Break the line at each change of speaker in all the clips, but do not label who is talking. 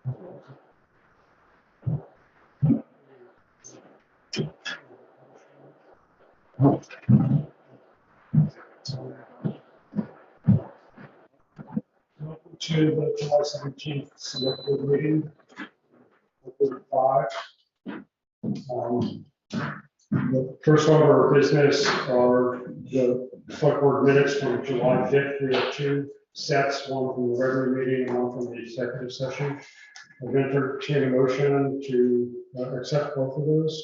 Welcome to the July 17th select board meeting. 5. The first order of business are the select board minutes from July 5th. We have 2 sets, one from the regular meeting and one from the executive session. I've entertained a motion to accept both of those.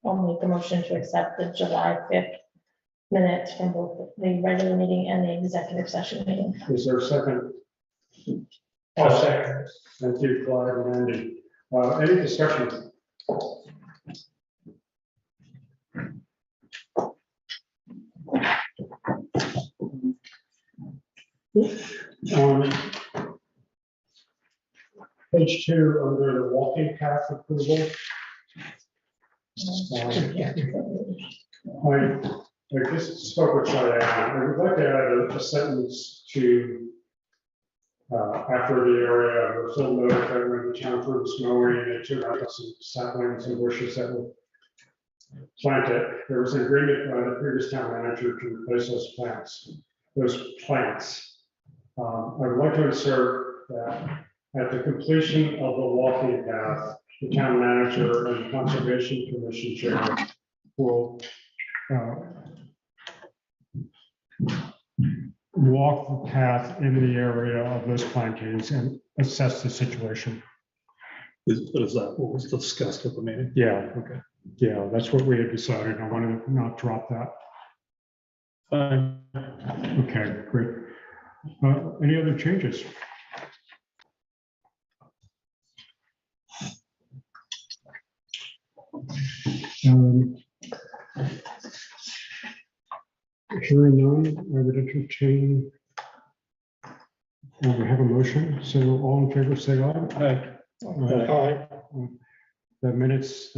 I'll make the motion to accept the July 5th minutes from both the regular meeting and the executive session meeting.
Is there a second?
I'll second.
Thank you, Clyde and Andy. Any discussion? On page 2, under the walking path approval, I just spoke with Cheyenne. I would like to add a sentence to after the area was still notified when the town approved mowing, it took out some saplings and bushes that were planted. There was an agreement by the previous town manager to replace those plants. I would like to insert that at the completion of the walking path, the town manager and conservation commission chair will walk the path in the area of those plantings and assess the situation.
Is that what was discussed at the meeting?
Yeah,
Okay.
yeah, that's what we had decided. I wanted to not drop that.
Fine.
Okay, great. Any other changes? Hearing none, I would entertain. We have a motion, so all in favor say aye.
Aye.
The minutes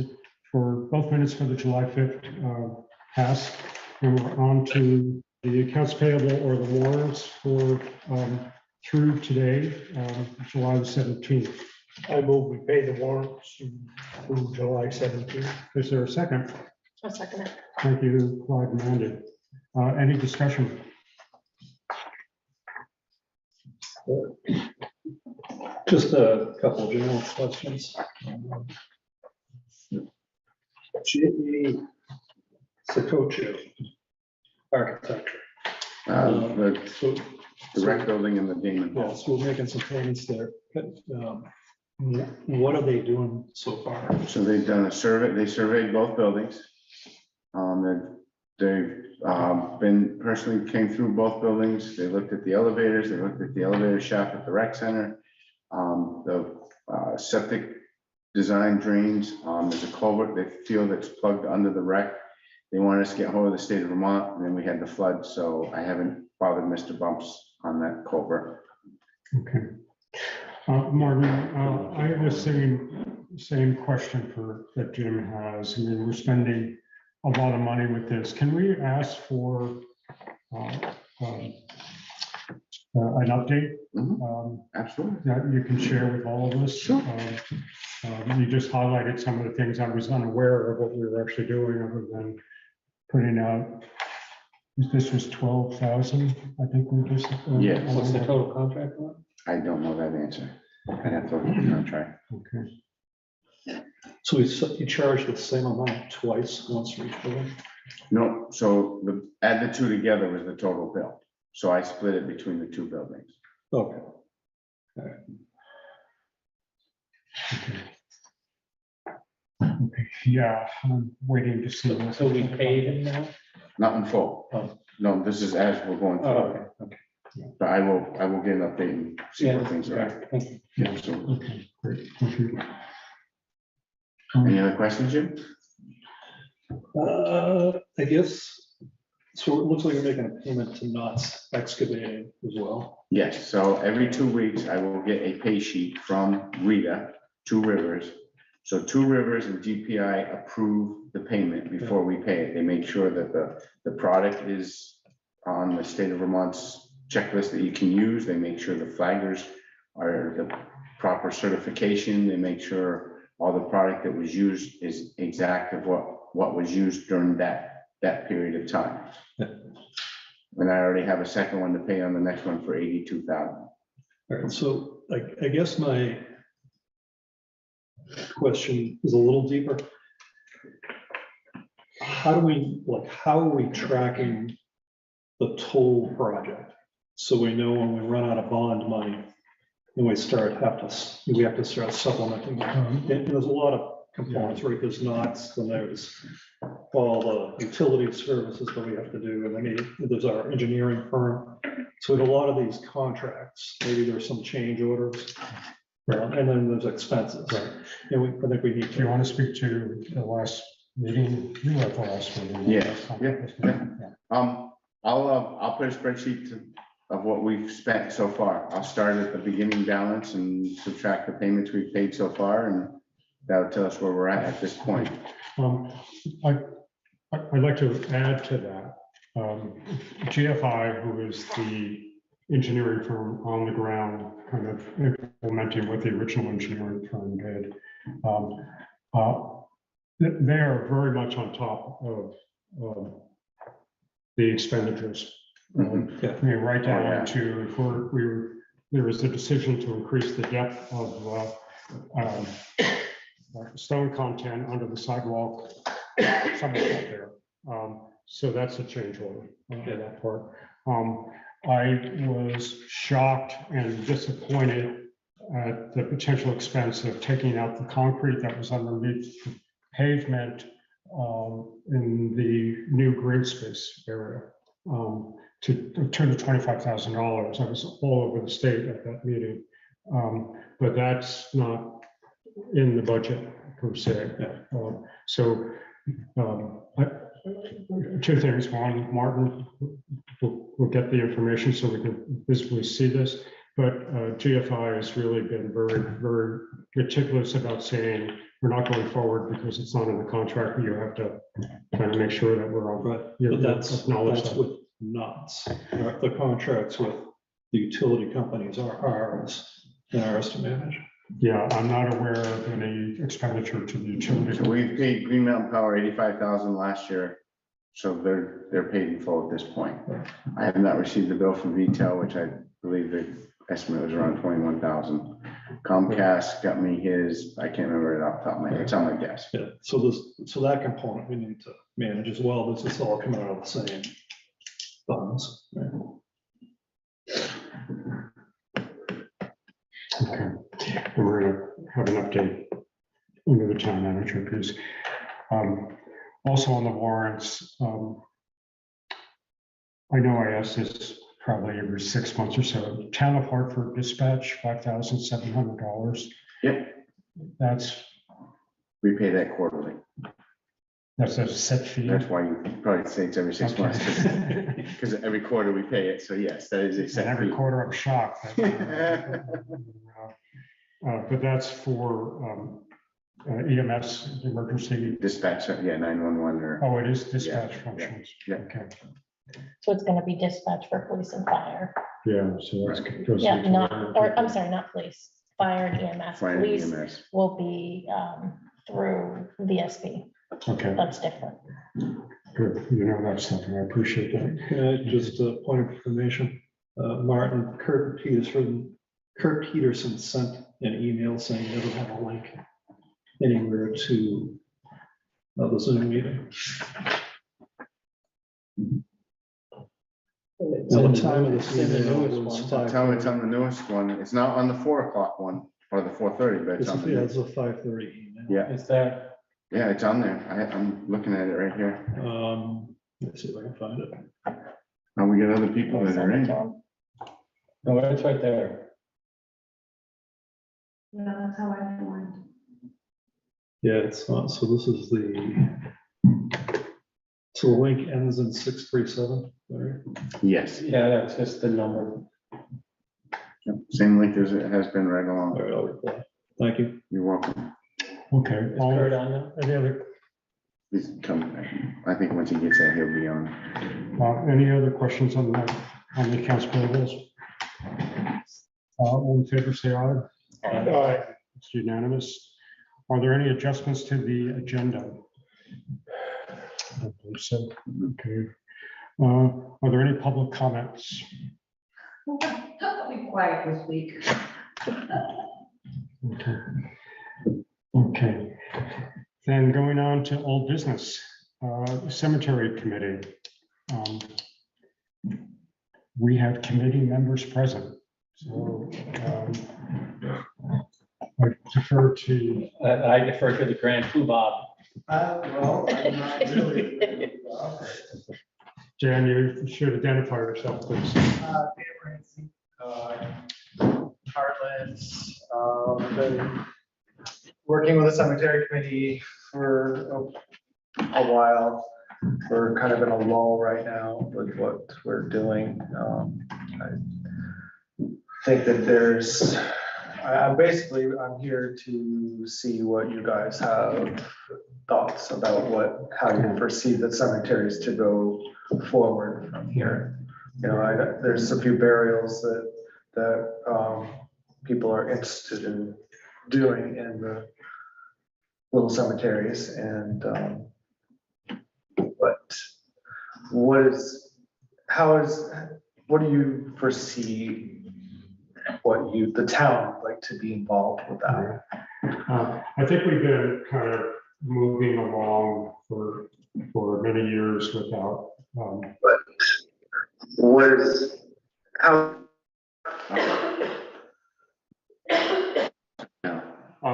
for both minutes for the July 5th pass, and we're on to the accounts payable or the warrants for through today, July 17th.
I move we pay the warrants through July 17th.
Is there a second?
I'll second it.
Thank you, Clyde and Andy. Any discussion?
Just a couple of general questions. J.E. Sakocho, architecture.
The direct building in the Damon Hall.
Yes, we're making some payments there. But, what are they doing so far?
So they've done a survey, they surveyed both buildings. They've been personally came through both buildings. They looked at the elevators, they looked at the elevator shaft at the rec center. The septic design drains, there's a culvert they feel that's plugged under the wreck. They wanted us to get hold of the state of Vermont, and then we had the flood, so I haven't bothered Mr. Bumps on that culvert.
Okay. Martin, I have the same question that Jim has. I mean, we're spending a lot of money with this. Can we ask for an update?
Absolutely.
That you can share with all of us?
Sure.
You just highlighted some of the things I was unaware of what we were actually doing, other than putting out, this was 12,000, I think we just.
Yes.
What's the total contract on?
I don't know that answer. I have to look at the contract.
Okay.
So you charged the same amount twice, once for each building?
No, so add the two together was the total bill. So I split it between the two buildings.
Okay.
Okay. Yeah, I'm waiting to see. this.
So we paid him now?
Not in full.
Oh.
No, this is as we're going
Oh,
through.
okay.
But I will get an update and see where things are at.
Thank you.
Yeah, so,
Okay, great. Thank you.
any other questions, Jim?
I guess, so it looks like you're making a payment to Knott's Excavating as well.
Yes, so every 2 weeks I will get a pay sheet from Rita, Two Rivers. So Two Rivers and GPI approve the payment before we pay it. They make sure that the product is on the state of Vermont's checklist that you can use. They make sure the flaggers are, the proper certification. They make sure all the product that was used is exact of what was used during that period of time. And I already have a second one to pay on the next one for $82,000.
All right, so I guess my question is a little deeper. How are we tracking the total project? So we know when we run out of bond money, and we have to start supplementing. And there's a lot of components, right? There's knots, then there's all the utility services that we have to do, and then there's our engineering firm. So with a lot of these contracts, maybe there's some change orders, and then there's expenses.
Right.
And I think we need
Do you
to.
want to speak to the last meeting? You were at the last meeting.
Yeah. I'll put a spreadsheet of what we've spent so far. I'll start at the beginning balance and subtract the payments we've paid so far, and that'll tell us where we're at this point.
I'd like to add to that. GFI, who is the engineering firm on the ground, kind of implementing what the original engineering firm did. They are very much on top of the expenditures. I mean, right down to if there was a decision to increase the depth of stone content under the sidewalk, somewhere out there. So that's a change order on that part. I was shocked and disappointed at the potential expense of taking out the concrete that was underneath the pavement in the new green space area to $25,000. I was all over the state at that meeting, but that's not in the budget per se. So two things. One, Martin will get the information so we can visibly see this, but GFI has really been very, very meticulous about saying we're not going forward because it's not in the contract. You have to kind of make sure that we're all
But
you
that's
acknowledge that.
with knots. The contracts with the utility companies are ours to manage.
Yeah, I'm not aware of any expenditure to the utility.
So we paid Green Mountain Power $85,000 last year, so they're paid in full at this point. I have not received the bill from VIII, which I believe the estimate was around $21,000. Comcast got me his, I can't remember it off the top of my head, it's on my desk.
Yeah, so that component we need to manage as well. This is all coming out of the same funds. Right?
Okay, and we're gonna have an update under the town manager piece. Also on the warrants, I know I ask this probably every 6 months or so. Town of Hartford dispatch, $5,700.
Yep,
We
pay that quarterly.
That's a set fee.
That's why you probably say it's every 6 months,
Okay.
because every quarter we pay it. So yes, that is a
And
set
every
fee.
quarter I'm shocked. But that's for EMS, emergency.
Dispatch, yeah, 911 or,
Oh, it is dispatch functions.
yeah.
Okay,
So it's gonna be dispatch for police and fire.
yeah, so that's. goes
Yeah,
into
I'm sorry, not police, fire and EMS.
fire and
Police
EMS.
will be through VSB.
Okay,
That's different.
good. You know, that's something I appreciate that.
Just a point of information, Martin, Kurt Peterson sent an email saying he doesn't have a link anywhere to the Zoom meeting. So the time of this email was
Tell me it's
5:30.
on the newest one. It's not on the 4 o'clock one or the 4:30, but it's on the.
Yeah, it's a 5:30 email.
Yeah,
Is that,
yeah, it's on there. I'm looking at it right here.
Let's see if I can find it.
And we got other people
We'll
that are
send it to
in.
them.
no, it's right there.
Yeah, that's how I joined.
Yeah, it's not, so this is so the link ends in 637, right?
Yes,
Yeah, that's just the number.
Yep, same link as it has been right
All
along.
right, I'll reply. Thank you.
You're welcome.
Okay,
Is Kurt on now?
any other,
He's coming. I think once he gets that, he'll be on.
any other questions on the accounts payables? All in favor, say aye.
Aye.
It's unanimous. Are there any adjustments to the agenda? I don't believe so. Okay. Are there any public comments?
I'll be quiet this week.
Okay. Okay. Then going on to old business, cemetery committee. We have committee members present, so I defer to,
I defer to the grand poobah.
Well, I'm not really.
Jan, you should identify yourself, please.
Dan Ramsey, Hartland, been working with the cemetery committee for a while. We're kind of in a lull right now with what we're doing. I think that I'm here to see what you guys have thoughts about how you perceive the cemeteries to go forward from here. You know, there's a few burials that people are interested in doing in the little cemeteries, and what do you foresee the town would like to be involved with that?
I think we've been kind of moving along for many years without.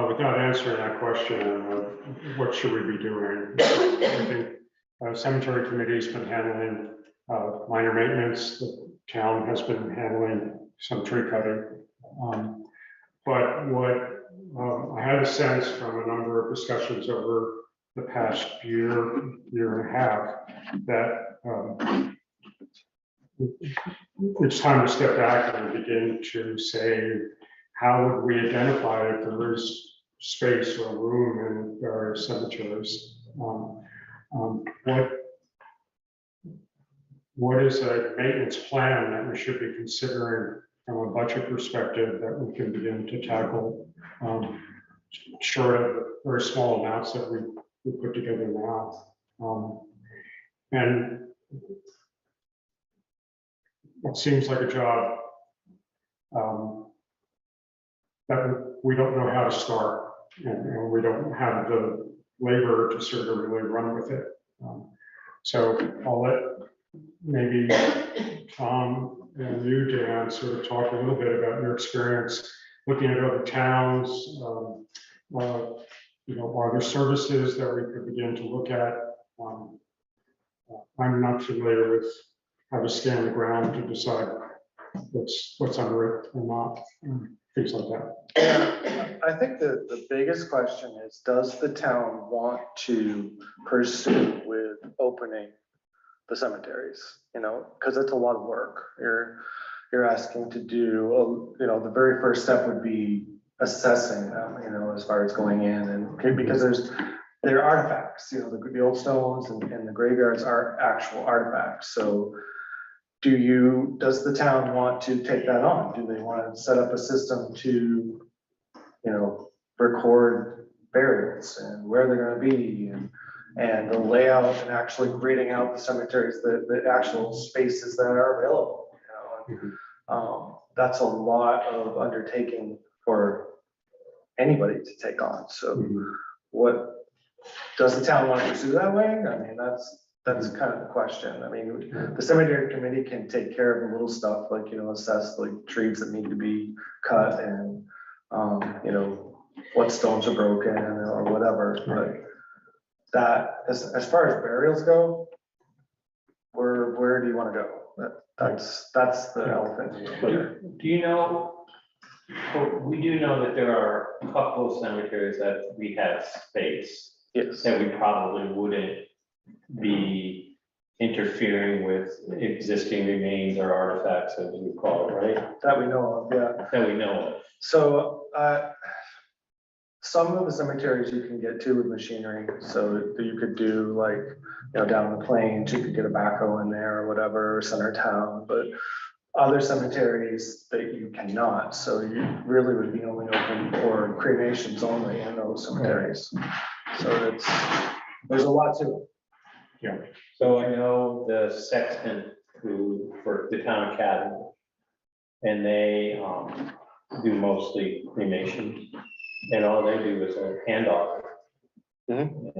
Without answering that question, what should we be doing? I think cemetery committee's been handling minor maintenance. The town has been handling some tree cutting. But what I had a sense from a number of discussions over the past year and a half, that it's time to step back and begin to say, how would we identify if there is space or room in various cemeteries? What is a maintenance plan that we should be considering from a budget perspective that we can begin to tackle, short of the very small amounts that we put together now? And it seems like a job that we don't know how to start, and we don't have the labor to sort of really run with it. So I'll let maybe Tom and you, Dan, sort of talk a little bit about your experience looking at other towns. You know, are there services that we could begin to look at? I'm not familiar with how to scan the ground to decide what's under it or not, things like that.
I think that the biggest question is, does the town want to pursue with opening the cemeteries? You know, because it's a lot of work. You're asking to do, you know, the very first step would be assessing them, you know, as far as going in, and because they're artifacts, you know, the old stones and the graveyards are actual artifacts. So does the town want to take that on? Do they want to set up a system to, you know, record burials and where they're going to be, and the layout, and actually grading out the cemeteries, the actual spaces that are available, you know? That's a lot of undertaking for anybody to take on. So what does the town want to pursue that way? I mean, that's kind of the question. I mean, the cemetery committee can take care of the little stuff, like, you know, assess like trees that need to be cut, and you know, what stones are broken or whatever. But that, as far as burials go, where do you want to go? That's the elephant in the room.
Do you know, we do know that there are a couple of cemeteries that we have space
Yes.
that we probably wouldn't be interfering with existing remains or artifacts, as we call it, right?
That we know of, yeah.
That we know of.
So some of the cemeteries you can get to with machinery, so you could do, like, you know, down in the plains, you could get a backhoe in there or whatever, or center town. But other cemeteries that you cannot, so you really would be only open for cremations only in those cemeteries. So there's a lot to it.
So I know the sexton who, for the town academy, and they do mostly cremation, and all they do is a handoff. And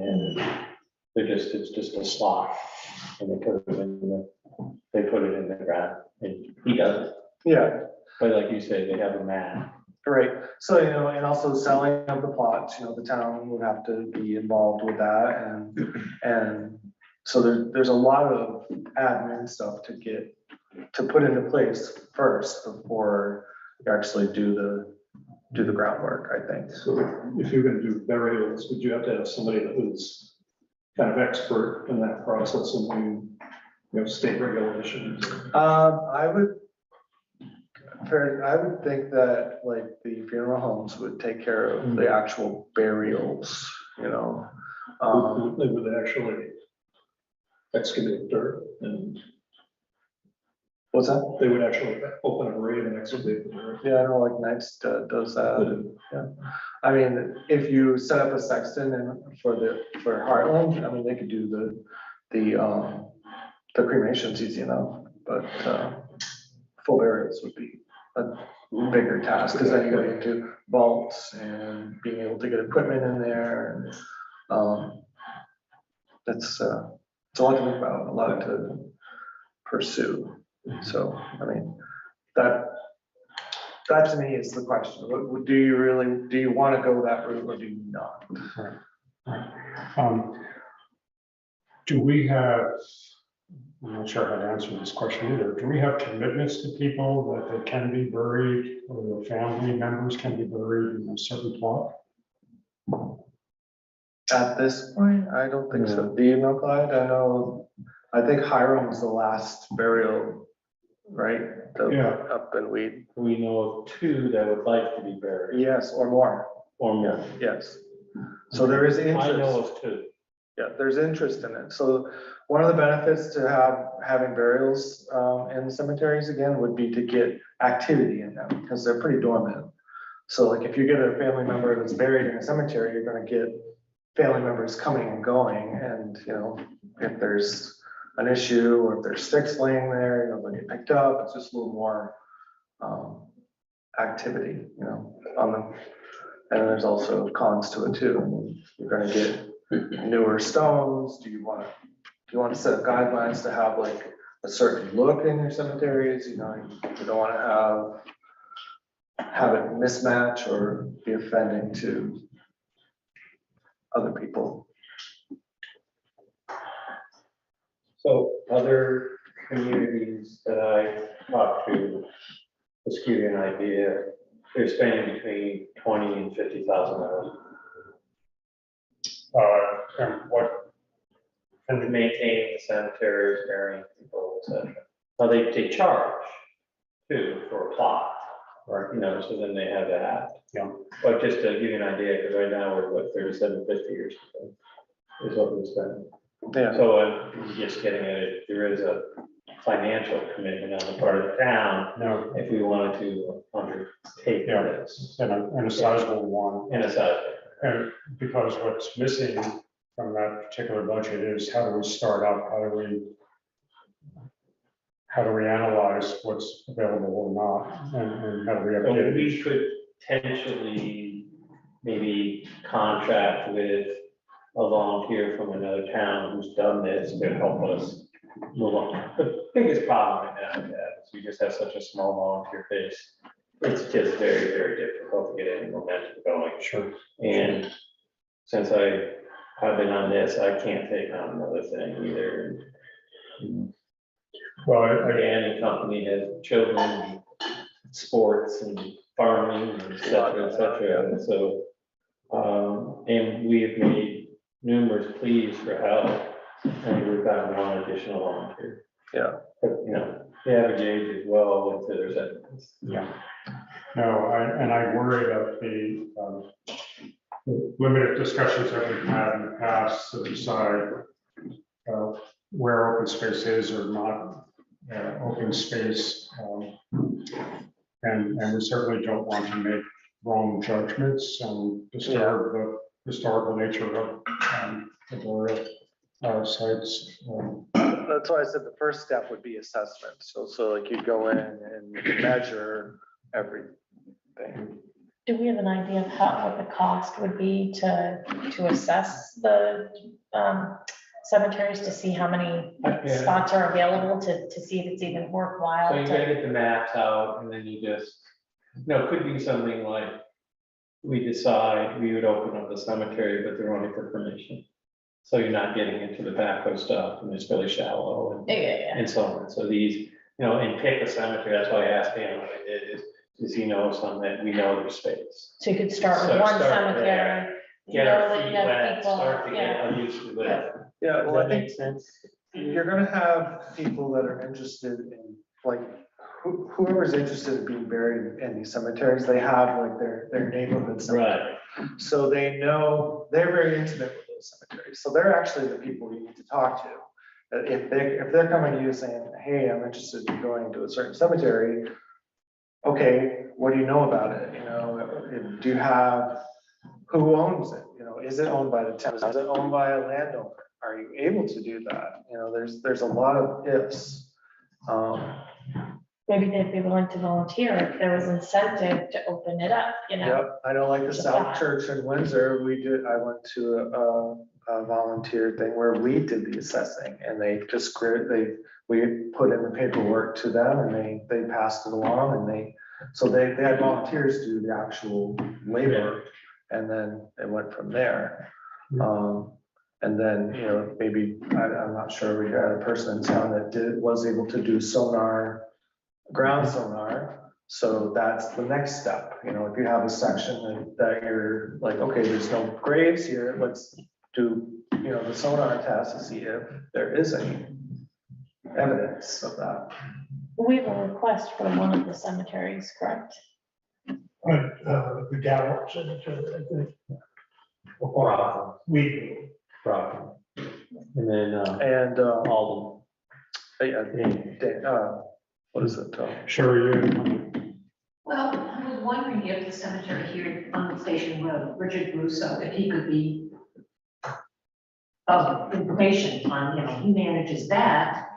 it's just a slot, and they put it in the ground, and he does it.
Yeah,
But like you say, they have a mat.
right. So, and also selling of the plots, the town would have to be involved with that, and so there's a lot of admin stuff to put into place first before you actually do the groundwork, I think.
So if you're gonna do burials, would you have to have somebody that was kind of expert in that process and state regulations?
I would think that like the funeral homes would take care of the actual burials,
They would actually excavate dirt, and
what's that?
they would actually open a grave and excavate the dirt.
Yeah, I know like Knights does that. Yeah. I mean, if you set up a sexton and for Hartland, I mean, they could do the cremations easy enough, but full burials would be a bigger task, because then you go into vaults and being able to get equipment in there, and it's a lot to think about, a lot to pursue. So, I mean, that to me is the question. Do you want to go that route or do you not?
Do we have, I'm not sure how to answer this question either, do we have commitments to people that they can be buried, or their family members can be buried in a certain plot?
At this point, I don't think so. Do you know, Clyde? I think Hiram's the last burial, right?
Yeah.
Up in Weed.
We know of two that would like to be buried,
Yes, or more.
or more.
Yes. So there is
I know
interest.
of two.
Yeah, there's interest in it. So one of the benefits to having burials in cemeteries again would be to get activity in them, because they're pretty dormant. So like if you get a family member that's buried in a cemetery, you're gonna get family members coming and going, and if there's an issue or if there's sticks laying there, they'll get picked up. It's just a little more activity, on them. And there's also cons to it too. I mean, you're gonna get newer stones. Do you want to set guidelines to have like a certain look in your cemeteries? You don't want to have it mismatch or be offending to other people.
So other communities that I talked to, just give you an idea, they're spending between $20,000 and $50,000
And what,
and maintaining the cemeteries, burying people, etc. Now they charge too for a plot,
right,
so then they have that.
Yeah.
But just to give you an idea, because right now we're what, $37.50 or something is what we spend.
Yeah.
So I'm just getting at it, there is a financial commitment on the part of the town
no,
if we wanted to undertake
Yeah.
this
and a sizable one.
in a side.
And because what's missing from that particular budget is how do we start up, how do we analyze what's available or not, and how do we
So
update
we
it?
could potentially maybe contract with a volunteer from another town who's done this to help us move on. The biggest problem right now is we just have such a small volunteer base. It's just very, very difficult to get any momentum going.
Sure.
And since I've been on this, I can't take on another thing either.
Well,
Again, the company has children, and sports and farming, and et cetera, et cetera. And so, and we have made numerous pleas for help, and we've got one additional volunteer.
Yeah.
But, the average age is well into their seventies.
yeah. No, I worry about the limited discussions that we've had in the past to decide where open space is or not open space. And we certainly don't want to make wrong judgments and disturb the historical nature of the borough sites.
That's why I said the first step would be assessment. So like you go in and measure everything.
Do we have an idea of what the cost would be to assess the cemeteries, to see how many spots are available, to see if it's even worthwhile?
So you
to-
gotta get the maps out and then you just, it could be something like, we decide we would open up the cemetery, but they're only for permission. So you're not getting into the backhoe stuff and it's really shallow
Yeah.
and so on. So these, and pick a cemetery, that's why I asked Dan what I did is he knows some that we know their space.
So you could start
So
with one
start
cemetery.
there,
you
Get
know
our
that
feet
you have
wet,
people-
start to
yeah.
get used to it.
Yeah,
Does
well, I
that
think
make sense?
you're gonna have people that are interested in, like, whoever's interested in being buried in these cemeteries, they have like their neighborhood cemetery. So they know, they're very intimate with those cemeteries, so they're actually the people you need to talk to. If they're coming to you saying, hey, I'm interested in going to a certain cemetery, okay, what do you know about it? Do you have, who owns it? Is it owned by the town? Is it owned by a landowner? Are you able to do that? There's a lot of ifs.
Maybe they'd be willing to volunteer if there was incentive to open it up,
Yep, I know like the South Church in Windsor, I went to a volunteer thing where we did the assessing and we put in the paperwork to them and they passed it along and so they had volunteers do the actual labor and then it went from there. And then, maybe, I'm not sure, we had a person in town that was able to do ground sonar. So that's the next step, if you have a section that you're like, okay, there's no graves here, let's do, the sonar test to see if there is any evidence of that.
We have a request for one of the cemeteries, correct?
The Gallup Cemetery, I think. We do.
Problem. And then,
And,
Alden.
what is it?
Sure, you.
Well, I was wondering if the cemetery here on the Station Road, Richard Russo, if he could be of information on, he manages that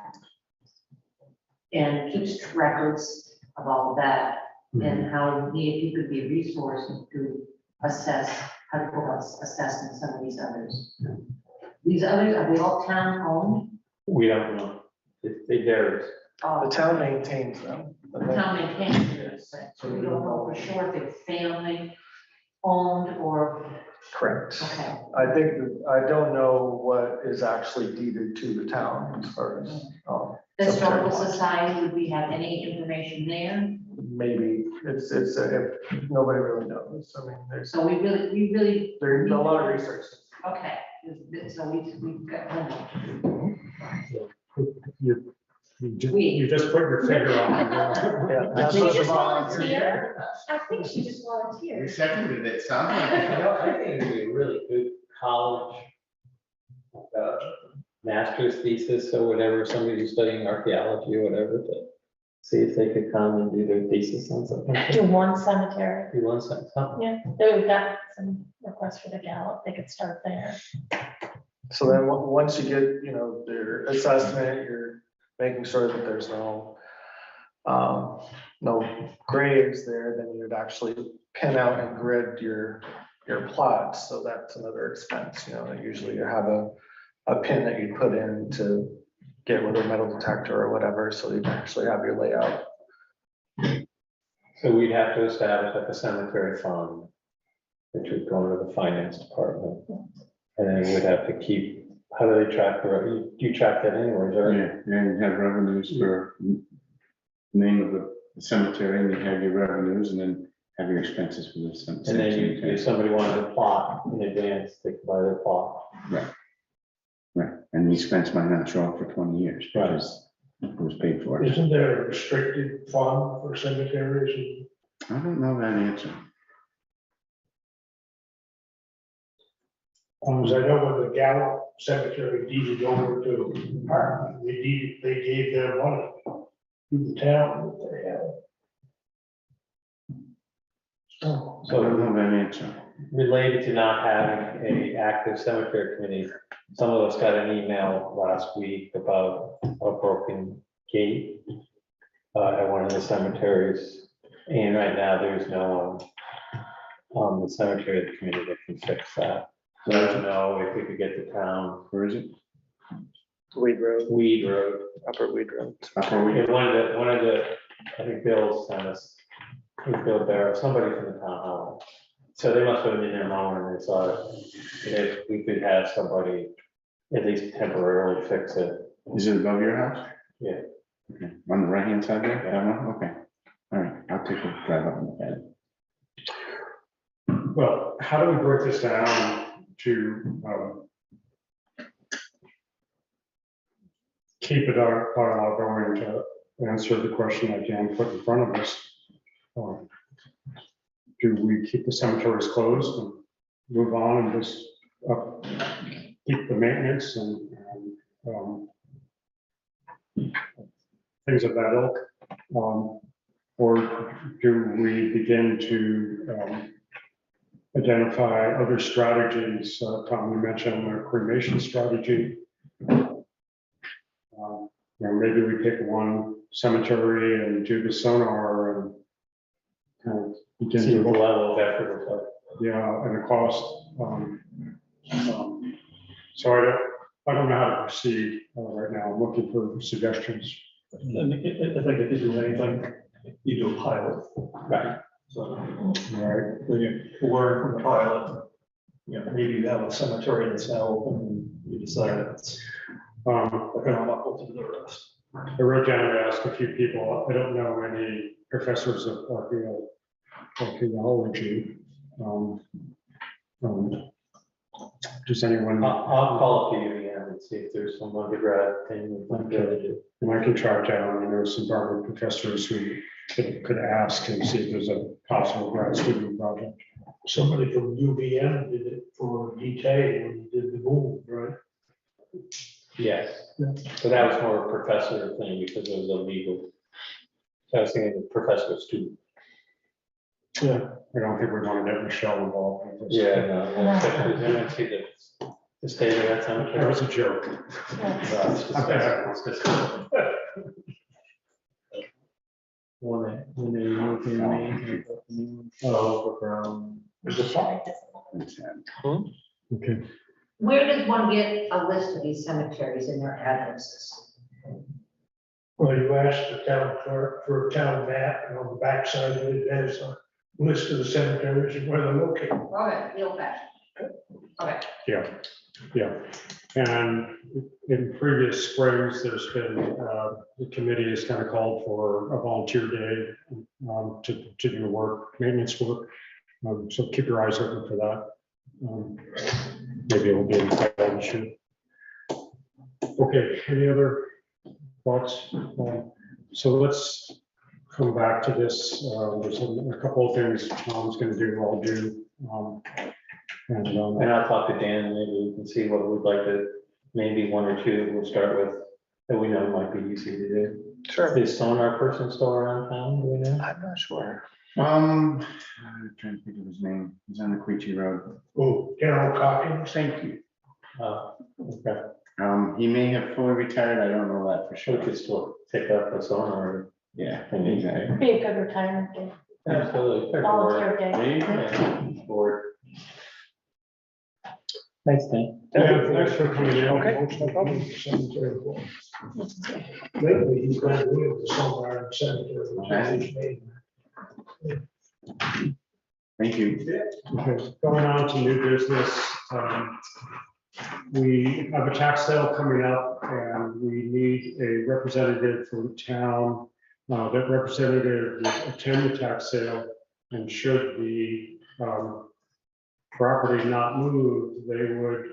and keeps records of all of that, and how if he could be a resource to assess, how to go about assessing some of these others. These others, are they all town owned?
We don't know. It varies.
The town maintains them.
The town maintains it, so we don't know for sure if it's family owned or,
Correct.
okay.
I don't know what is actually deeded to the town as far as.
The Historical
cemetery.
Society, would we have any information there?
Maybe, if nobody really knows, I mean, there's
So we really,
a lot of research.
okay, so we've got one.
You just put your finger on it.
Yeah,
Did
that's
she
what
just
the
volunteer? I think she just
You
volunteered.
seconded it, sounds like.
I think it'd be a really good college master's thesis or whatever, somebody who's studying archaeology or whatever, to see if they could come and do their thesis on something.
Do one cemetery.
You want something?
Yeah, we've got some requests for the Gallup. They could start there.
So then, once you get, their assessment, you're making sure that there's no graves there, then you'd actually pin out and grid your plots, so that's another expense, usually you have a pin that you put in to get with a metal detector or whatever, so you actually have your layout.
So we'd have to establish like a cemetery fund, which would go into the finance department. And then we'd have to keep, how do they track, do you track that anywhere?
Yeah, and you have revenues for name of the cemetery, and you have your revenues, and then have your expenses for the
And then if somebody wanted a plot in advance, they could buy their plot.
Right, and the expense might not show up for 20 years, because it was paid for.
Isn't there a restricted fund for cemeteries?
I don't know that answer.
Because I know when the Gallup Cemetery deeded over to Hartland, they gave them money to the town that they had. So,
I don't know that answer.
Related to not having a active cemetery committee, some of us got an email last week about a broken gate at one of the cemeteries. And right now, there's no one on the cemetery committee that can fix that. So I don't know if we could get the town,
Where is it?
Weed Road,
Weed Road.
Upper Weed Road.
Upper Weed.
And one of the, I think Bill sent us, Bill Barrett, somebody from the town hall. So they must have been in there mowing and they saw it. If we could have somebody at least temporarily fix it.
Is it above your house?
Yeah.
Okay, on the right hand side there? That one? Okay. All right, I'll take a drive up and look at it.
Well, how do we break this down to keep it our dialogue going to answer the question that Dan put in front of us? Do we keep the cemeteries closed and move on and just keep the maintenance and things of that ilk? Or do we begin to identify other strategies? Tom, you mentioned a cremation strategy. Maybe we pick one cemetery and do the sonar and kind of begin
See
to
what the
look,
level of effort is like.
yeah, and the cost. So I don't know how to proceed right now. I'm looking for suggestions.
And I think if you do anything, you do a pilot.
Right.
So
Right.
when you learn from the pilot, maybe you have a cemetery that's now open, and you decide it's economical to do the rest.
I wrote down and asked a few people. I don't know any professors of archaeology. Does anyone?
I'll call up the UVM and see if there's some undergrad thing we might be able to do.
And I can track down, some Harvard professors who could ask and see if there's a possible grad student project.
somebody from UVM did it for DTA when he did the move, right?
Yes, but that was more a professor thing because it was illegal. So I was thinking professor student.
Yeah. I don't think we want to get Michelle involved with this.
Yeah, no, does anyone see the state of that
That
cemetery?
was a joke.
No, it's disgusting. It's disgusting. When they moved in Maine, overgrown.
There's a fire.
Okay.
Where does one get a list of these cemeteries and their addresses?
Well, you asked the town clerk for a town map, and on the backside of it, there's a list of the cemeteries and where they're located.
Okay, the old fashioned. Okay.
Yeah. And in previous springs, there's been, the committee has kind of called for a volunteer day to do work, maintenance work. So keep your eyes open for that. Maybe it will be in the fall this year. Okay, any other thoughts? So let's come back to this. There's a couple of things Tom's going to do, I'll do. And
I'll talk to Dan, maybe we can see what we'd like to, maybe one or two we'll start with, that we know might be easy to do.
Sure.
Is sonar person still around town, do we know?
I'm not sure.
I'm trying to think of his name. He's on the Queechee Road.
Oh, General Cockins.
Thank you.
Okay,
He may have fully retired. I don't know that for
so we
sure.
could still take up the sonar.
Yeah,
I mean,
exactly.
Be a good retirement day,
Absolutely. Fair
volunteer
board.
day.
Yeah, board. Thanks, Dan.
yeah, thanks for coming in.
Okay, no problem.
Cemetery for. Lately, he's been doing the somewhere in the cemetery. which is his name.
Thank you.
Okay, going on to new business. We have a tax sale coming up and we need a representative from the town. That representative will attend the tax sale, and should the property not move, they would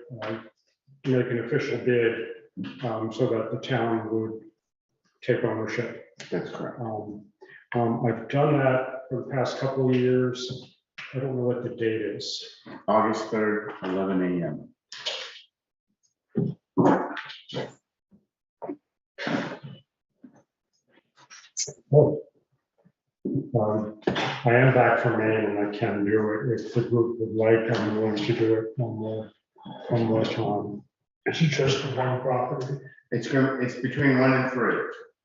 make an official bid so that the town would take ownership.
That's correct.
I've done that for the past couple of years. I don't know what the date is.
August 3rd, 11 a.m.
I am back from Maine and I can do it. If the group would like, I'm willing to do it one more time.
It's just for one property.
It's between 1 and 3.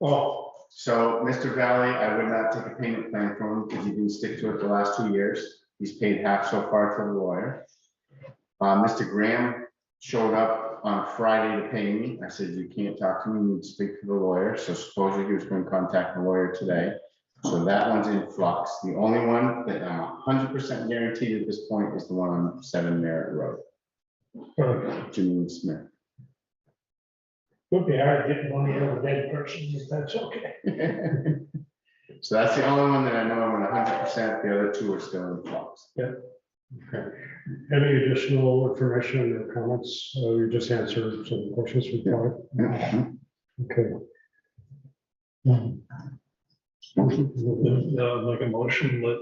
Oh,
So Mr. Valley, I would not take a payment plan from him because he didn't stick to it the last 2 years. He's paid half so far to the lawyer. Mr. Graham showed up on Friday to pay me. I said, you can't talk to me, you need to speak to the lawyer. So supposedly he was going to contact the lawyer today. So that one's in flux. The only one that I'm 100% guaranteed at this point is the one on 7 Merritt Road, Janine Smith.
would be hard getting money out of a dead person, if that's okay.
So that's the only one that I know I'm 100%. The other 2 are still in flux.
Okay. Any additional information or comments? You just answered some questions we got.
Mhm.
Okay.
Make a motion that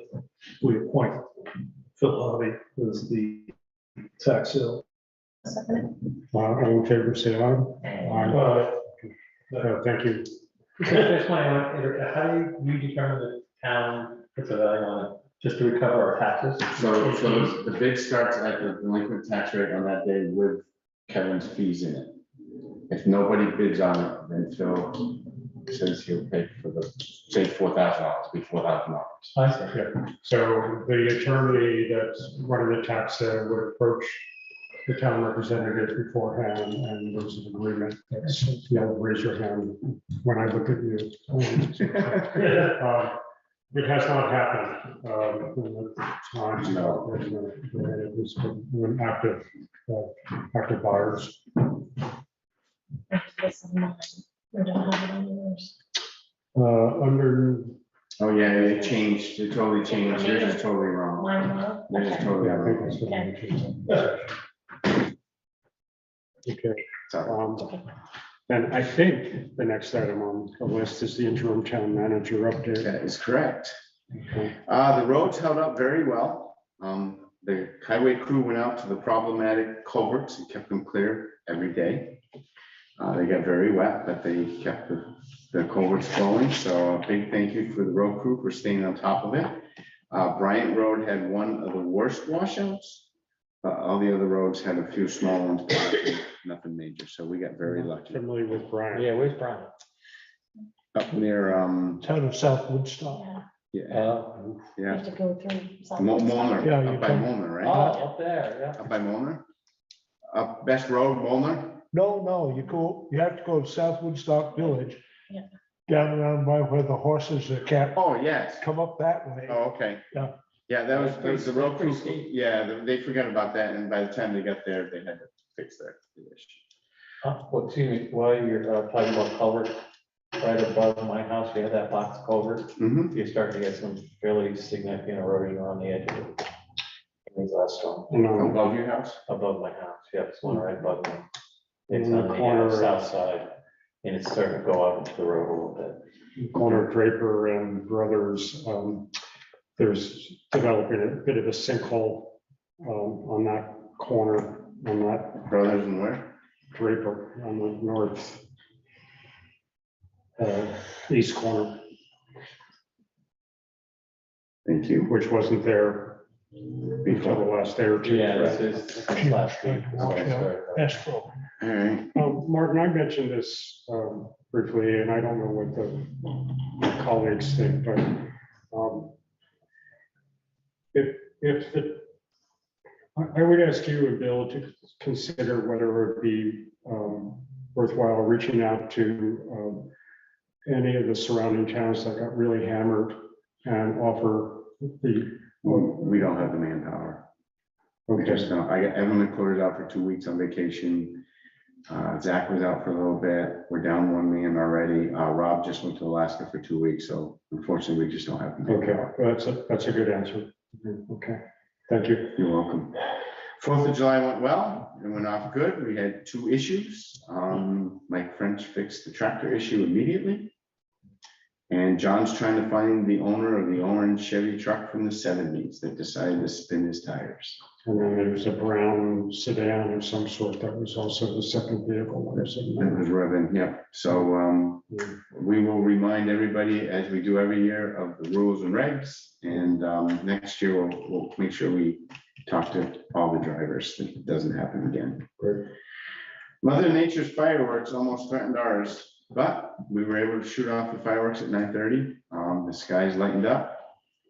we appoint Phil Harvey as the tax sale.
All in favor, say aye. Aye. Thank you.
Just my own, how do you determine the town puts a value on it, just to recover our taxes?
So the bid starts at the delinquent tax rate on that day with Kevin's fees in it. If nobody bids on it, then Phil says he'll pay for the, say, $4,000, be $4,000.
I see.
Yeah. So the attorney that's running the tax sale would approach the town representative beforehand, and there's an agreement. That's, raise your hand when I look at you. It has not happened. In the time, no, it was an active buyers.
This is mine. We don't have it on yours.
Under,
Oh, yeah, it changed. It totally changed. Yours is totally wrong.
Mine, no?
Yours is
Okay.
totally
I think
wrong.
that's what okay.
Sorry.
And I think the next item on the list is the interim town manager update.
That is correct.
Okay.
The roads held up very well. The highway crew went out to the problematic culverts and kept them clear every day. They got very wet, but they kept the culverts flowing. So a big thank you for the road crew for staying on top of it. Bryant Road had one of the worst washouts. All the other roads had a few small ones, but nothing major. So we got very lucky.
Familiar with Brian.
Yeah, where's Brian?
Up near,
Town of South Woodstock.
Yeah,
yeah,
you
yeah.
have to go through.
Molnar,
Yeah, you
up by
come-
Molnar,
Oh,
right?
up there, yeah.
Up by Molnar? Up Best Road, Molnar?
No, you have to go to South Woodstock Village.
Yeah.
Down around by where the horses are kept,
Oh, yes.
come up that way.
Oh, okay.
Yeah.
Yeah, that was the road crew.
That's pretty steep.
Yeah, they forgot about that, and by the time they got there, they had to fix their issue.
Well, excuse me, while you're talking about culvert, right above my house, we have that box culvert.
Mhm.
You're starting to get some fairly significant erosion on the edge of it. In these last storm,
Above your house?
above my house, yeah, it's one right above me. It's
In the
on the
corner of-
south side, and it's starting to go out into the road a little bit.
Corner Draper and Brothers, there's developing a bit of a sinkhole on that corner, on that
Brothers and where?
Draper on the north east corner,
Thank you.
which wasn't there until the last day or two.
Yeah, this is last week. so I started.
Escrow.
All right.
Martin, I mentioned this briefly, and I don't know what the colleagues think, but if the, I would ask you and Bill to consider whether it would be worthwhile reaching out to any of the surrounding towns that got really hammered and offer the,
We don't have the manpower. We just don't. I got Evan McClure out for 2 weeks on vacation. Zach was out for a little bit. We're down 1 man already. Rob just went to Alaska for 2 weeks, so unfortunately, we just don't have the
okay,
manpower.
that's a good answer. Okay, thank you.
You're welcome. 4th of July went well. It went off good. We had 2 issues. Mike French fixed the tractor issue immediately. And John's trying to find the owner of the orange Chevy truck from the 70s that decided to spin his tires.
And then there's a brown sedan of some sort that was also the second vehicle. that was in
That
there.
was Reverend, yeah. So we will remind everybody, as we do every year, of the rules and regs. And next year, we'll make sure we talk to all the drivers, that it doesn't happen again.
Great.
Mother Nature's fireworks almost threatened ours, but we were able to shoot off the fireworks at 9:30. The skies lightened up.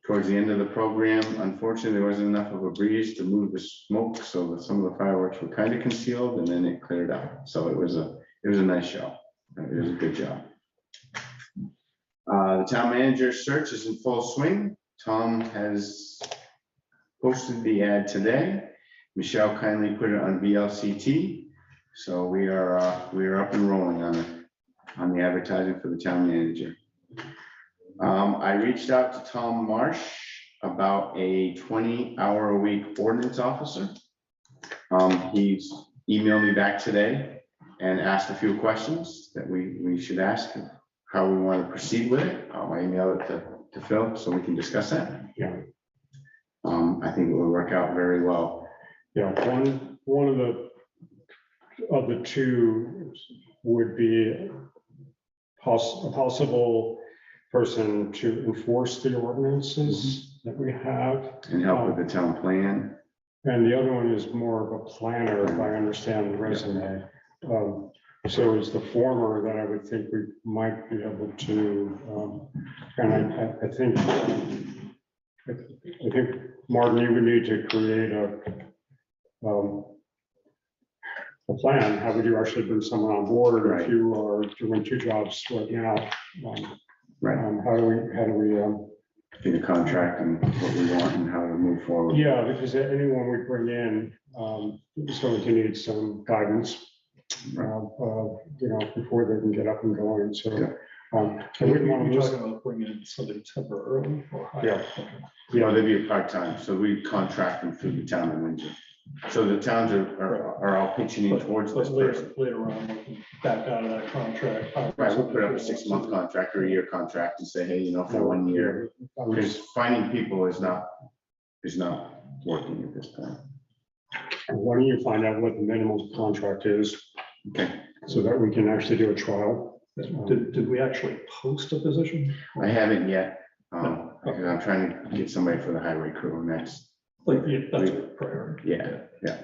Towards the end of the program, unfortunately, there wasn't enough of a breeze to move the smoke, so that some of the fireworks were kind of concealed, and then it cleared up. So it was a nice show. It was a good job. The town manager search is in full swing. Tom has posted the ad today. Michelle kindly put it on VLCT. So we are up and rolling on the advertising for the town manager. I reached out to Tom Marsh about a 20-hour-a-week ordinance officer. He's emailed me back today and asked a few questions that we should ask, how we want to proceed with it. I emailed it to Phil so we can discuss that.
Yeah.
I think it will work out very well.
Yeah, one of the two would be a possible person to enforce the ordinances that we have.
And help with the town plan.
And the other one is more of a planner, if I understand the resume. So is the former that I would think we might be able to, and I think, Martin, you would need to create a plan. How would you actually bring someone on board
Right.
if you are doing two jobs right now?
Right.
How do we,
In a contract and what we want and how to move forward.
yeah, because anyone we bring in is going to need some guidance, before they can get up and going. So I wouldn't want to
You're
lose.
talking about bringing in somebody temporarily or hire?
Yeah.
Yeah, they'd be a part-time, so we contract them through the town of Windsor. So the towns are all pitching in towards this person.
Later on, we can back out of that contract.
Right, we'll put up a 6-month contract or a year contract and say, hey, for 1 year, because finding people is not working at this point.
Why don't you find out what the minimum contract is
Okay,
so that we can actually do a trial?
Did we actually post a position?
I haven't yet, because I'm trying to get somebody for the highway crew next.
Like, yeah, that's a priority.
Yeah,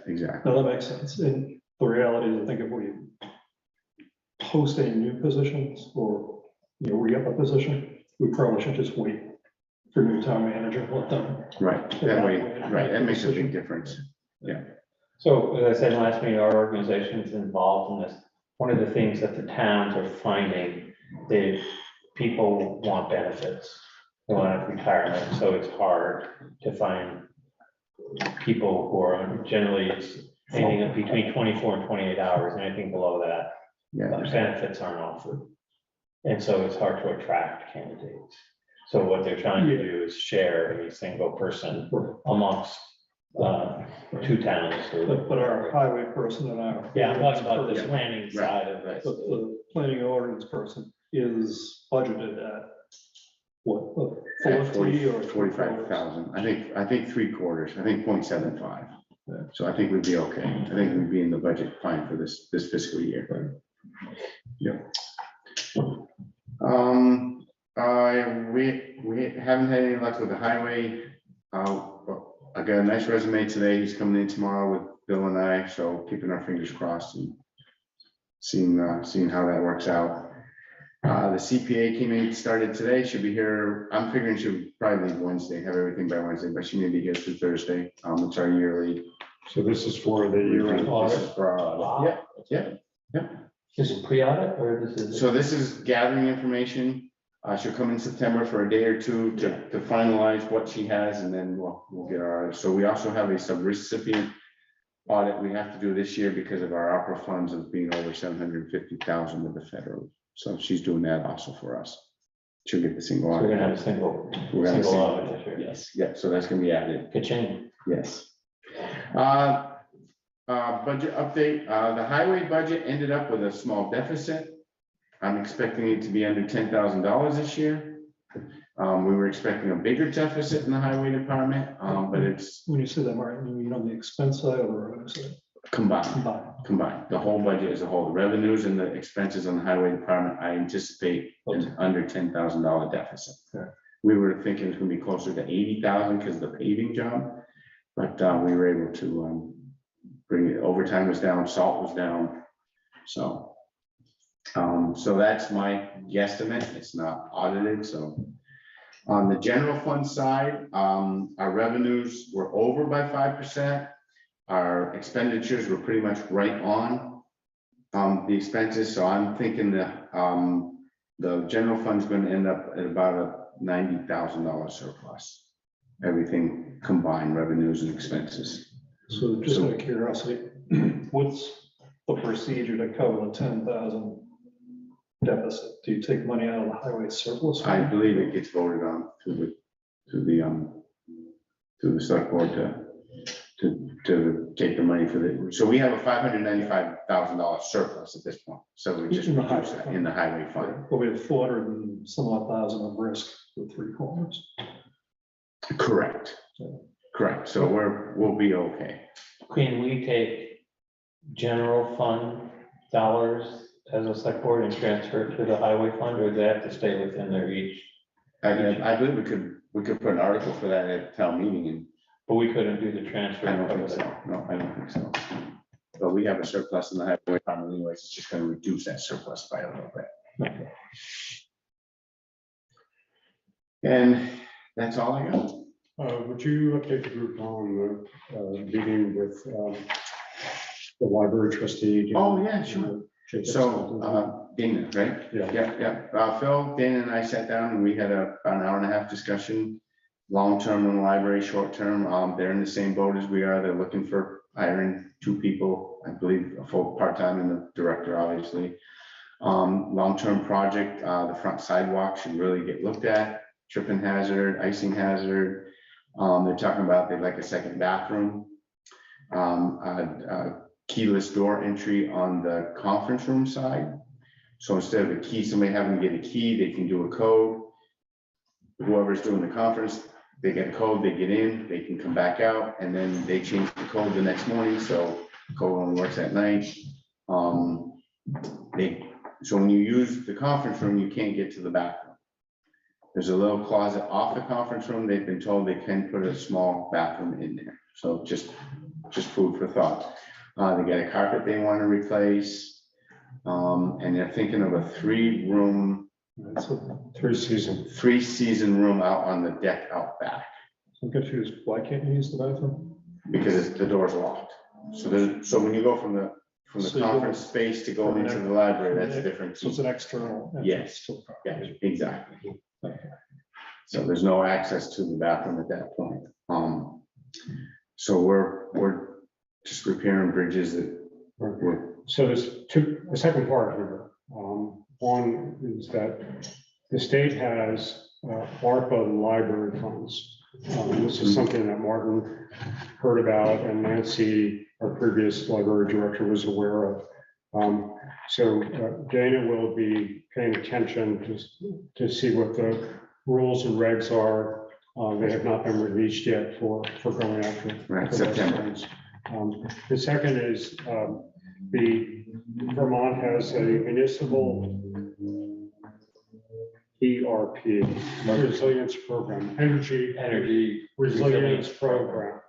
exactly.
No, that makes sense. And the reality is, I think if we post any new positions or, re-up a position, we probably should just wait for new town manager, let them.
Right, that way, right, that makes a big difference.
So as I said last meeting, our organization is involved in this. One of the things that the towns are finding is people want benefits. They want retirement, so it's hard to find people who are generally it's anything between 24 and 28 hours, and anything below that,
Yeah,
benefits aren't offered. And so it's hard to attract candidates. So what they're trying to do is share a single person amongst two towns.
But our highway person and our.
Yeah, I'm talking about the planning side of it.
The planning ordinance person is budgeted at what, 40 or
45,000, I think 3/4, I think 0.75.
Yeah.
So I think we'd be okay. I think we'd be in the budget fine for this fiscal year. Yep. We haven't had any luck with the highway. I got a nice resume today. He's coming in tomorrow with Bill and I, so keeping our fingers crossed and seeing how that works out. The CPA came in, started today, should be here. I'm figuring she'll probably leave Wednesday, have everything by Wednesday, but she may be here through Thursday. It's our yearly.
So this is for the year-end
This is
audit.
for our audit. Yeah.
Is it pre-audit or this is?
So this is gathering information. She'll come in September for a day or two to finalize what she has, and then we'll get our audit. So we also have a subrecipient audit we have to do this year because of our opera funds of being over 750,000 with the federal. So she's doing that also for us. She'll get the single
So we're
audit.
gonna have a single
We're gonna have a
audit this year.
Yes, yeah, so that's gonna be added,
Ka-ching.
yes. Budget update, the highway budget ended up with a small deficit. I'm expecting it to be under $10,000 this year. We were expecting a bigger deficit in the highway department, but it's
When you say that, Mark, you mean on the expense side or the revenue side?
combined.
Combined.
The whole budget as a whole, the revenues and the expenses on the highway department, I anticipate an under $10,000 deficit.
Okay.
We were thinking it's gonna be closer to 80,000 because of the paving job, but we were able to bring it, overtime was down, salt was down, so. So that's my guesstimate, it's not audited, so. On the general fund side, our revenues were over by 5%. Our expenditures were pretty much right on the expenses, so I'm thinking that the general fund's going to end up at about a $90,000 surplus. Everything combined, revenues and expenses.
So just out of curiosity, what's the procedure to cover the 10,000 deficit? Do you take money out of the highway surplus?
I believe it gets voted on through the select board to take the money for the, so we have a $595,000 surplus at this point. So we just
In the
reduce
highway
that
fund.
in the highway fund.
But we have 400 and some odd thousand of risk with 3 corners.
Correct. Correct. So we'll be okay.
Can we take general fund dollars as a select board and transfer it to the highway fund, or do they have to stay within their each?
I believe we could put an article for that at town meeting, and
But we couldn't do the transfer.
I don't think so. No, I don't think so. But we have a surplus in the highway department anyways. It's just gonna reduce that surplus by a little bit. And that's all I got.
Would you update the group on the meeting with the library trustee?
Oh, yeah, sure. So, Dana, right?
Yeah.
Phil, Dana and I sat down and we had about an hour and a half discussion. Long-term in the library, short-term, they're in the same boat as we are. They're looking for hiring 2 people, I believe, a full part-time and the director, obviously. Long-term project, the front sidewalk should really get looked at, tripping hazard, icing hazard. They're talking about they'd like a second bathroom. Keyless door entry on the conference room side. So instead of a key, somebody having to get a key, they can do a code. Whoever's doing the conference, they get a code, they get in, they can come back out, and then they change the code the next morning, so code only works at night. So when you use the conference room, you can't get to the bathroom. There's a little closet off the conference room. They've been told they can put a small bathroom in there. So just food for thought. They got a carpet they want to replace. And they're thinking of a 3-room,
So
3-season.
room out on the deck out back,
I'm confused. Why can't you use the bathroom?
because the door's locked. So when you go from the
So you go
conference space to go into the library, that's a different.
So it's an external. entrance
Yes.
to the
Yeah,
property.
exactly. So there's no access to the bathroom at that point. So we're just repairing bridges that were,
So there's the second part here. One is that the state has ARPA library funds. This is something that Martin heard about and Nancy, our previous library director, was aware of. So Dana will be paying attention to see what the rules and regs are. They have not been released yet for going after.
right,
for those
September.
funds. The second is the Vermont has a municipal ERP, resilience program, energy resilience program.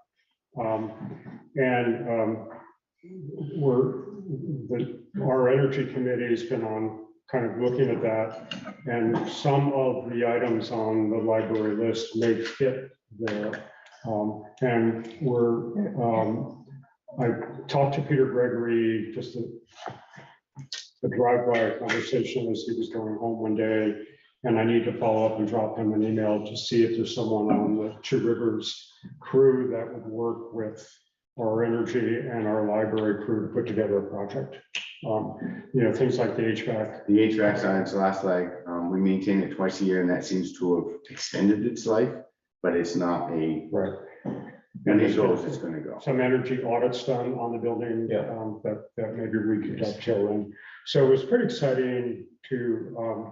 Our energy committee has been on kind of looking at that, and some of the items on the library list may fit there. I talked to Peter Gregory, just a drive-by conversation as he was going home one day, and I need to follow up and drop him an email to see if there's someone on the Two Rivers crew that would work with our energy and our library crew to put together a project. Things like the HVAC.
The HVAC science last we maintain it twice a year, and that seems to have extended its life, but it's not a,
Right.
when it goes, it's gonna go.
Some energy audits done on the building.
Yeah.
That maybe we could dovetail in. So it was pretty exciting to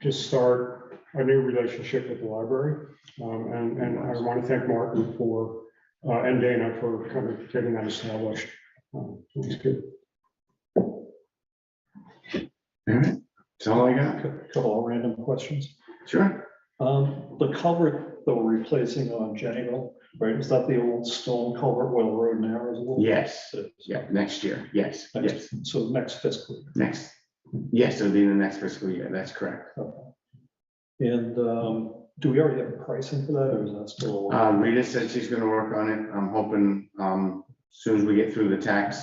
just start a new relationship with the library. And I want to thank Martin for, and Dana for kind of getting that established. It was good.
All right, that's all I got.
Couple of random questions.
Sure.
The culvert that we're replacing on Jennyville, right, is that the old stone culvert where the road narrows a little?
Yes, yeah, next year, yes, yes,
So next fiscal year.
next. Yes, it'll be in the next fiscal year, that's correct.
And do we already have pricing for that, or is that still?
Rita said she's gonna work on it. I'm hoping, as soon as we get through the tax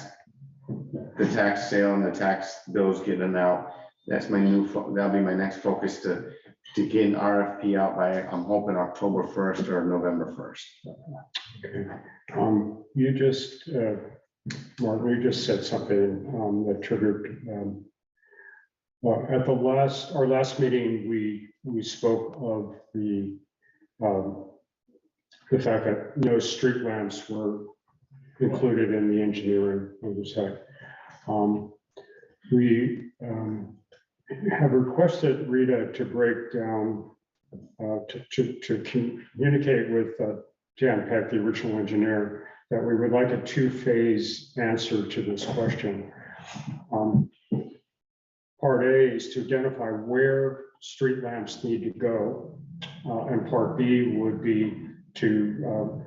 sale and the tax bills getting out, that's my that'll be my next focus to get an RFP out by, I'm hoping October 1st or November 1st.
You just, Martin, you just said something that triggered. Well, at our last meeting, we spoke of the fact that no street lamps were included in the engineering of the site. We have requested Rita to break down, to communicate with Jan Peck, the original engineer, that we would like a two-phase answer to this question. Part A is to identify where street lamps need to go, and part B would be to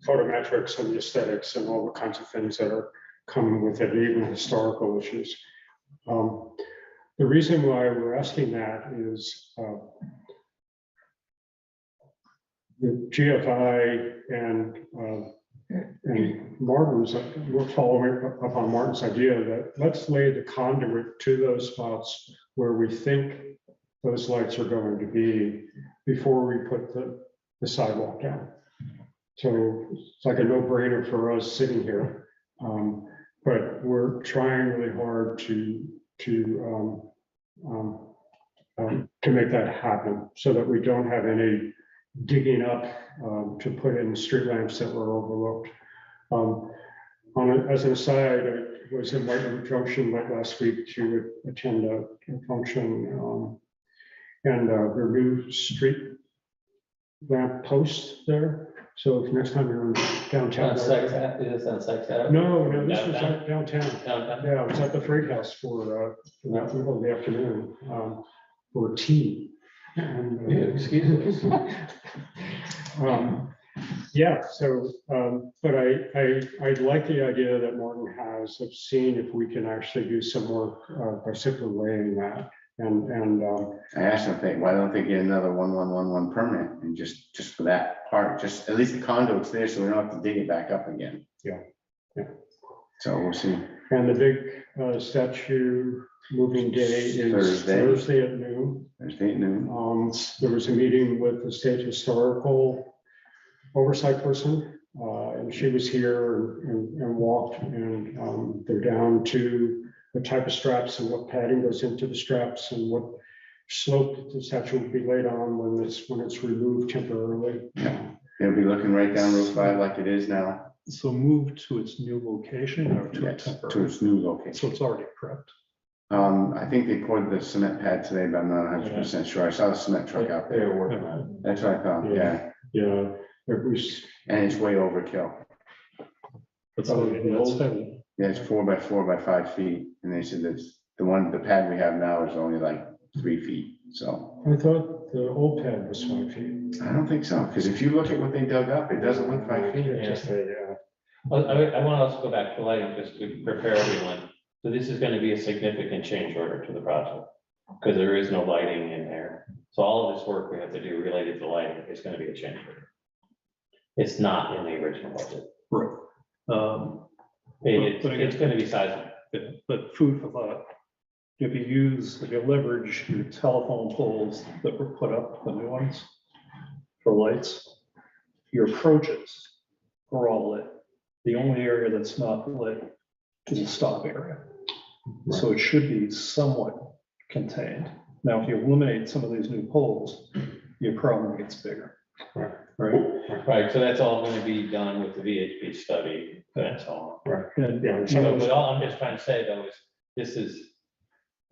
photometrics and the aesthetics and all the kinds of things that are coming with it, even historical issues. The reason why we're asking that is the GFI and Martin's, we're following up on Martin's idea that let's lay the conduit to those spots where we think those lights are going to be before we put the sidewalk down. So it's like a no-brainer for us sitting here, but we're trying really hard to make that happen so that we don't have any digging up to put in street lamps that were overlooked. As an aside, I was in White Junction last week to attend a function, and there are new street lamp posts there. So if next time you're in downtown. No, this was downtown. Yeah, I was at the Freight House for the afternoon for tea. And, yeah, so, but I like the idea that Martin has of seeing if we can actually do some work by simply laying that. And
I asked them, why don't they get another 1111 permit and just for that part, just at least the conduit's there, so we don't have to dig it back up again.
Yeah.
So we'll see.
And the big statue moving day is Thursday at noon.
Thursday at noon.
There was a meeting with the state historical oversight person, and she was here and walked, and they're down to the type of straps and what padding goes into the straps and what slope the statue will be laid on when it's removed temporarily.
Yeah. It'll be looking right down Route 5 like it is now.
So move to its new location or to a
Yes,
temporary?
to its new location.
So it's already prepped.
I think they poured the cement pad today, but I'm not 100% sure. I saw the cement truck out there.
They're working on it.
That's what I thought, yeah.
Yeah, it was.
And it's way overkill.
That's heavy.
Yeah, it's 4 by 4 by 5 feet. And they said that the pad we have now is only like 3 feet. So
I thought the old pad was 5 feet.
I don't think so, because if you look at what they dug up, it doesn't look 5 feet.
It's just
Well, I want to also go back to lighting, just to prepare everyone. So this is going to be a significant change order to the project, because there is no lighting in there. So all of this work we have to do related to lighting is going to be a change order. It's not in the original budget.
Right.
It's going to be sizable.
But food for thought. If you leverage your telephone poles that were put up, the new ones for lights, your approaches are all lit. The only area that's not lit is a stop area. So it should be somewhat contained. Now, if you eliminate some of these new poles, your problem gets bigger.
Right, so that's all going to be done with the VHP study and so on.
Right.
And
Yeah.
But all I'm just trying to say though is, this is,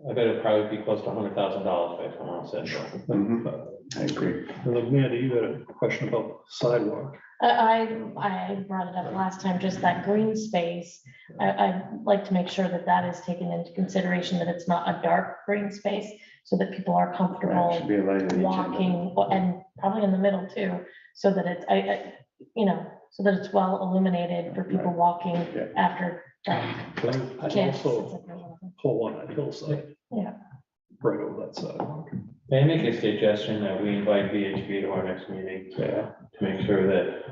I bet it'd probably be close to $100,000 based on what I said.
Mhm. I agree.
And then, Mandy, you had a question about sidewalk.
I brought it up last time, just that green space. I'd like to make sure that that is taken into consideration, that it's not a dark green space, so that people are
Right,
comfortable
should be a light at each end.
walking, and probably in the middle too, so that it's, so that it's well illuminated for people
Right.
walking
Yeah.
after dark.
And
Kids,
also
it's like-
pull on that hillside.
Yeah.
Right over that sidewalk.
May I make a suggestion that we invite VHB to our next meeting to make sure that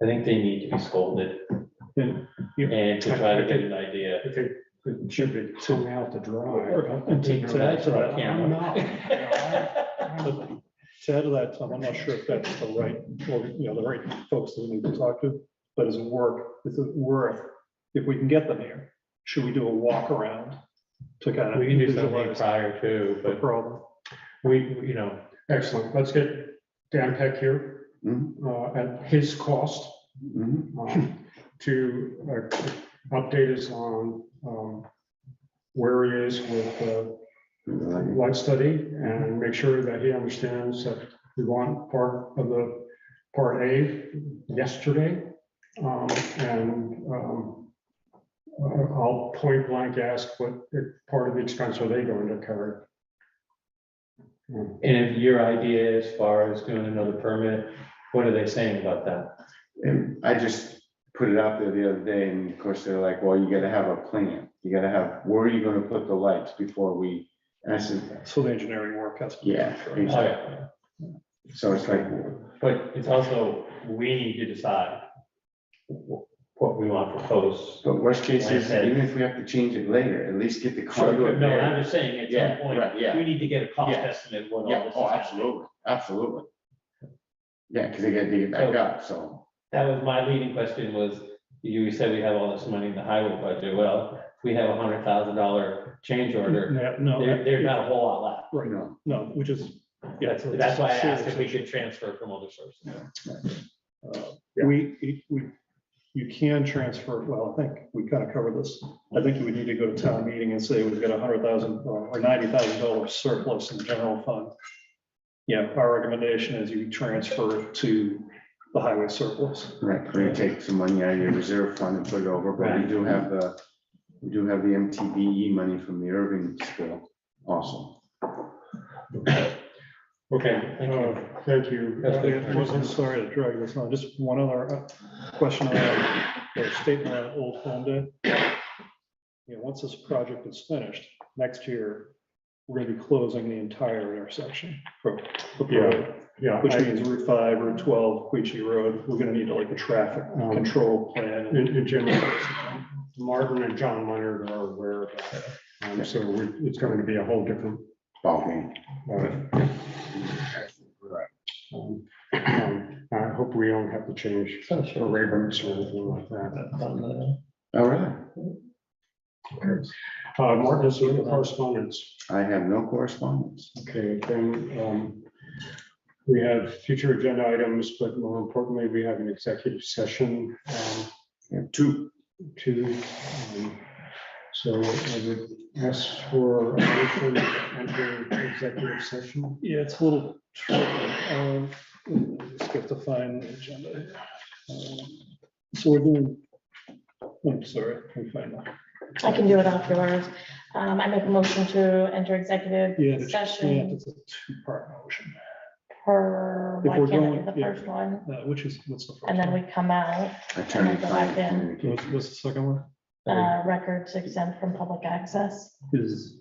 I think they need to be scolded
And you-
and to try to get an idea.
I think it should be telling out to drive.
And to add to that,
I'm not.
To add to that, Tom, I'm not sure if that's the right, or, the right folks that we need to talk to, but is it worth, if we can get them here, should we do a walk around to kind of
We can do something
visualize
prior to,
the
but
problem?
we,
Excellent. Let's get Dan Peck here
Mhm.
at his cost
Mhm.
to update us on where he is with light study and make sure that he understands that we want part of the part A yesterday. I'll point blank ask what part of the expense are they going to carry?
and if your idea as far as doing another permit, what are they saying about that?
And I just put it out there the other day, and of course, they're like, well, you gotta have a plan. You gotta have, where are you gonna put the lights before we, and I said,
So the engineering work has to be.
yeah.
Oh, yeah.
So it's like,
But it's also, we need to decide what we want for posts.
but worst case is,
Like I said.
even if we have to change it later, at least get the
Sure,
conduit
no,
there.
I'm just saying, at
Yeah,
some point,
right, yeah.
we need to get a cost
Yeah.
estimate what all
Yeah,
this is.
oh,
gonna be.
absolutely, absolutely. Yeah, because they gotta dig it back up, so.
That was my leading question was, you said we have all this money in the highway budget. Well, if we have $100,000 change order,
Yeah, no,
there's not a whole lot left.
right, no, which is, yeah.
That's why I asked if we
serious
could transfer from other sources.
You can transfer, well, I think we kind of covered this. I think you would need to go to town meeting and say we've got $100,000 or $90,000 surplus in the general fund. Yeah, our recommendation is you transfer it to the highway surplus.
Right, we're gonna take some money out of your reserve fund and put it over, but we do have the MTBE money from the Irving spill also.
Okay, thank you.
Thank you.
That's good.
I'm sorry to drag this on, just one other question on the statement on Old Home Day. Once this project is finished, next year, we're gonna be closing the entire intersection for the road,
Yeah,
which means Route 5, Route 12, Queechee Road, we're gonna need like a traffic control plan.
in general, Martin and John Leonard are aware of that. So it's going to be a whole different.
Ballgame.
I hope we don't have to change the ravens or anything like that.
All right,
Martin, is there any correspondence?
I have no correspondence.
Okay, then we have future agenda items, but more importantly, we have an executive session
We have two.
So I would ask for a motion to enter executive session.
Yeah, it's a little tricky. Just have to find the agenda. here. So we're doing, I'm sorry, let me find that.
I can do it afterwards. I make a motion to enter executive
Yeah,
session
it's a two-part motion,
per,
If
why
we're
can't I
going-
do the
yeah.
first one?
Which is, what's the first?
And then we
one?
come out,
Attorney-client
in.
communication.
What's the second one?
records exempt from public access.
Is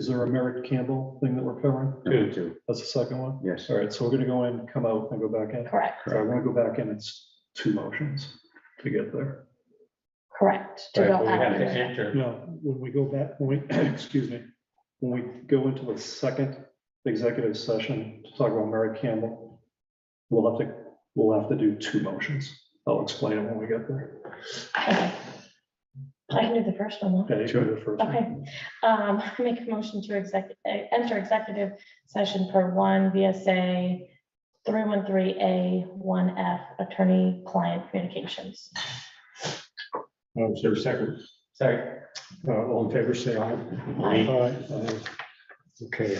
there a Merritt Campbell thing that we're covering?
Number two,
That's the second one?
yes.
All right, so we're gonna go in, come out, and go back in.
Correct,
So I'm gonna go back in, it's two motions to get there.
correct. To
Right,
go
but we
out
have to
and-
enter.
No, when we go back, when we, excuse me, when we go into the second executive session to talk about Merritt Campbell, we'll have to do two motions. I'll explain it when we get there.
Okay. I can do the first one. though.
Okay, you go to the first one.
Okay, make a motion to enter executive session per 1 VSA 313A1F, attorney-client communications.
Is there a second?
Sorry.
All in favor, say aye.
Aye.
Aye. Okay,